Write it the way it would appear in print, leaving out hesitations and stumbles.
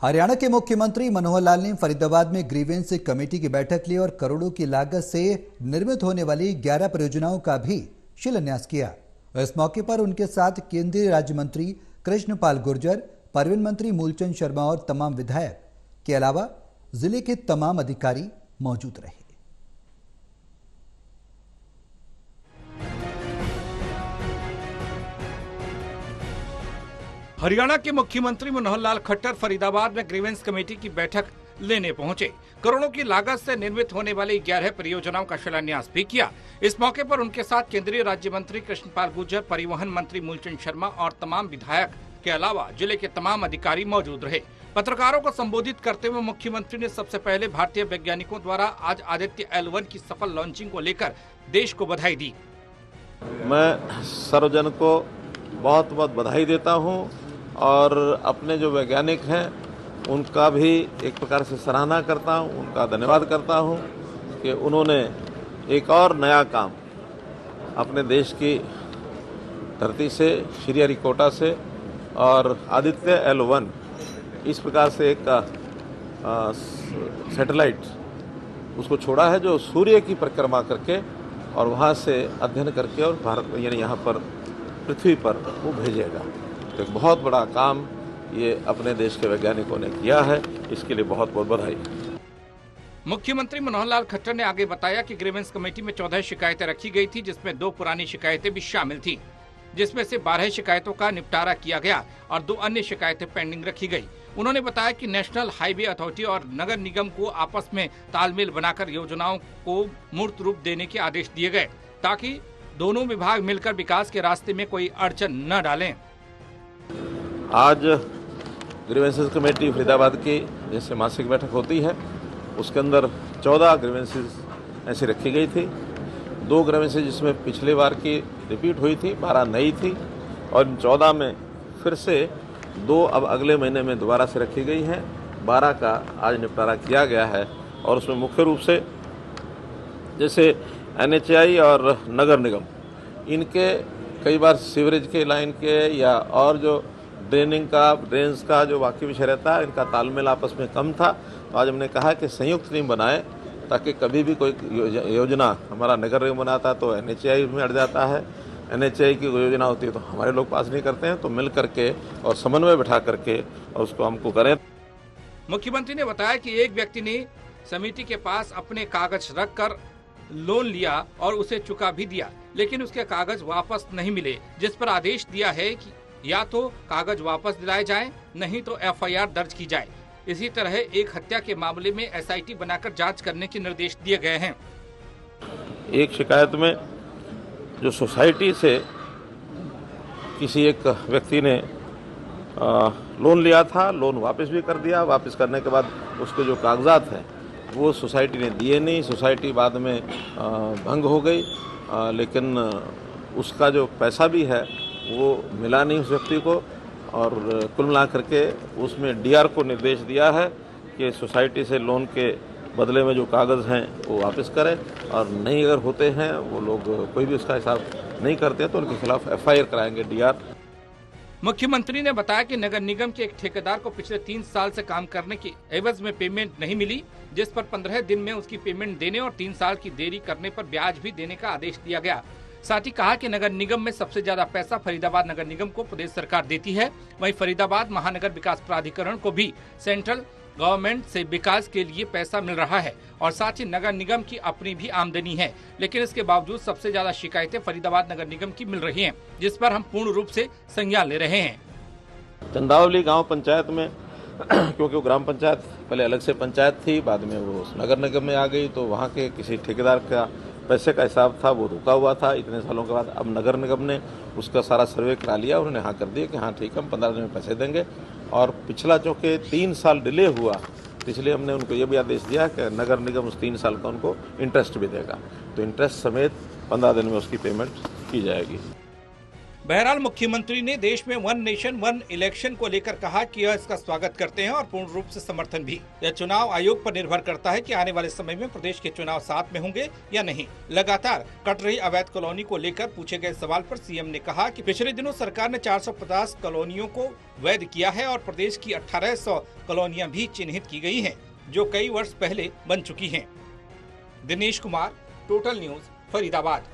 हरियाणा के मुख्यमंत्री मनोहर लाल ने फरीदाबाद में ग्रीवेंस कमेटी की बैठक ली और करोड़ों की लागत से निर्मित होने वाली 11 परियोजनाओं का भी शिलान्यास किया। इस मौके पर उनके साथ केंद्रीय राज्य मंत्री कृष्णपाल गुर्जर, परिवहन मंत्री मूलचंद शर्मा और तमाम विधायक के अलावा जिले के तमाम अधिकारी मौजूद रहे। हरियाणा के मुख्यमंत्री मनोहर लाल खट्टर फरीदाबाद में ग्रीवेंस कमेटी की बैठक लेने पहुंचे। करोड़ों की लागत से निर्मित होने वाली 11 परियोजनाओं का शिलान्यास भी किया। इस मौके पर उनके साथ केंद्रीय राज्य मंत्री कृष्णपाल गुर्जर, परिवहन मंत्री मूलचंद शर्मा और तमाम विधायक के अलावा जिले के तमाम अधिकारी मौजूद रहे। पत्रकारों को संबोधित करते हुए मुख्यमंत्री ने सबसे पहले भारतीय वैज्ञानिकों द्वारा आज आदित्य L1 की सफल लॉन्चिंग को लेकर देश को बधाई दी। मैं सर्वजन को बहुत बहुत बधाई देता हूँ और अपने जो वैज्ञानिक हैं उनका भी एक प्रकार से सराहना करता हूँ, उनका धन्यवाद करता हूँ कि उन्होंने एक और नया काम अपने देश की धरती से, श्रीहरिकोटा से और आदित्य L1 इस प्रकार से एक सैटेलाइट उसको छोड़ा है जो सूर्य की परिक्रमा करके और वहाँ से अध्ययन करके और भारत यानी यहाँ पर पृथ्वी पर वो भेजेगा। तो एक बहुत बड़ा काम ये अपने देश के वैज्ञानिकों ने किया है, इसके लिए बहुत बहुत बधाई। मुख्यमंत्री मनोहर लाल खट्टर ने आगे बताया कि ग्रीवेंस कमेटी में 14 शिकायतें रखी गई थी, जिसमें 2 पुरानी शिकायतें भी शामिल थी, जिसमें से 12 शिकायतों का निपटारा किया गया और 2 अन्य शिकायतें पेंडिंग रखी गई। उन्होंने बताया कि नेशनल हाईवे अथॉरिटी और नगर निगम को आपस में तालमेल बनाकर योजनाओं को मूर्त रूप देने के आदेश दिए गए, ताकि दोनों विभाग मिलकर विकास के रास्ते में कोई अड़चन न डालें। आज ग्रीवेंसेस कमेटी फरीदाबाद की जैसे मासिक बैठक होती है उसके अंदर 14 ग्रीवेंसेस ऐसी रखी गई थी। 2 ग्रीवेंसेस जिसमें पिछले बार की रिपीट हुई थी, 12 नई थी और इन 14 में फिर से 2 अब अगले महीने में दोबारा से रखी गई हैं। 12 का आज निपटारा किया गया है और उसमें मुख्य रूप से जैसे NHAI और नगर निगम इनके कई बार सीवरेज के लाइन के या और जो ड्रेन्स का जो बाकी विषय रहता है इनका तालमेल आपस में कम था। तो आज हमने कहा कि संयुक्त टीम बनाए ताकि कभी भी कोई योजना हमारा नगर निगम बनाता है तो NHAI में अड़ जाता है, NHAI की योजना होती है तो हमारे लोग पास नहीं करते हैं, तो मिल करके और समन्वय बैठा करके और उसको हमको करें। मुख्यमंत्री ने बताया कि एक व्यक्ति ने समिति के पास अपने कागज रख कर लोन लिया और उसे चुका भी दिया, लेकिन उसके कागज वापस नहीं मिले, जिस पर आदेश दिया है कि या तो कागज वापस दिलाए जाएं, नहीं तो FIR दर्ज की जाए। इसी तरह एक हत्या के मामले में SIT बनाकर जांच करने के निर्देश दिए गए हैं। एक शिकायत में जो सोसाइटी से किसी एक व्यक्ति ने लोन लिया था, लोन वापस भी कर दिया। वापस करने के बाद उसके जो कागजात हैं वो सोसाइटी ने दिए नहीं, सोसाइटी बाद में भंग हो गई, लेकिन उसका जो पैसा भी है वो मिला नहीं उस व्यक्ति को और कुल मिला करके उसमें DR को निर्देश दिया है कि सोसाइटी से लोन के बदले में जो कागज़ हैं वो वापस करें और नहीं अगर होते हैं वो लोग कोई भी उसका हिसाब नहीं करते तो उनके खिलाफ FIR कराएंगे DR। मुख्यमंत्री ने बताया कि नगर निगम के एक ठेकेदार को पिछले 3 साल से काम करने की एवज में पेमेंट नहीं मिली, जिस पर 15 दिन में उसकी पेमेंट देने और 3 साल की देरी करने पर ब्याज भी देने का आदेश दिया गया। साथ ही कहा कि नगर निगम में सबसे ज्यादा पैसा फरीदाबाद नगर निगम को प्रदेश सरकार देती है, वहीं फरीदाबाद महानगर विकास प्राधिकरण को भी सेंट्रल गवर्नमेंट से विकास के लिए पैसा मिल रहा है और साथ ही नगर निगम की अपनी भी आमदनी है, लेकिन इसके बावजूद सबसे ज्यादा शिकायतें फरीदाबाद नगर निगम की मिल रही हैं, जिस पर हम पूर्ण रूप से संज्ञान ले रहे हैं। चंदावली गांव पंचायत में क्योंकि वो ग्राम पंचायत पहले अलग से पंचायत थी, बाद में वो नगर निगम में आ गई, तो वहाँ के किसी ठेकेदार का पैसे का हिसाब था वो रुका हुआ था इतने सालों के बाद। अब नगर निगम ने उसका सारा सर्वे करा लिया, उन्होंने हाँ कर दिया कि हाँ ठीक है हम 15 दिन में पैसे देंगे। और पिछला चूँकि 3 साल डिले हुआ, इसलिए हमने उनको ये भी आदेश दिया कि नगर निगम उस 3 साल का उनको इंटरेस्ट भी देगा, तो इंटरेस्ट समेत 15 दिन में उसकी पेमेंट की जाएगी। बहरहाल मुख्यमंत्री ने देश में वन नेशन वन इलेक्शन को लेकर कहा कि यह इसका स्वागत करते हैं और पूर्ण रूप से समर्थन भी। यह चुनाव आयोग पर निर्भर करता है कि आने वाले समय में प्रदेश के चुनाव साथ में होंगे या नहीं। लगातार कट रही अवैध कॉलोनी को लेकर पूछे गए सवाल पर सीएम ने कहा कि पिछले दिनों सरकार ने 450 कॉलोनियों को वैध किया है और प्रदेश की 1800 कॉलोनियां भी चिन्हित की गई हैं, जो कई वर्ष पहले बन चुकी हैं। Dinesh Kumar, total news, Faridabad.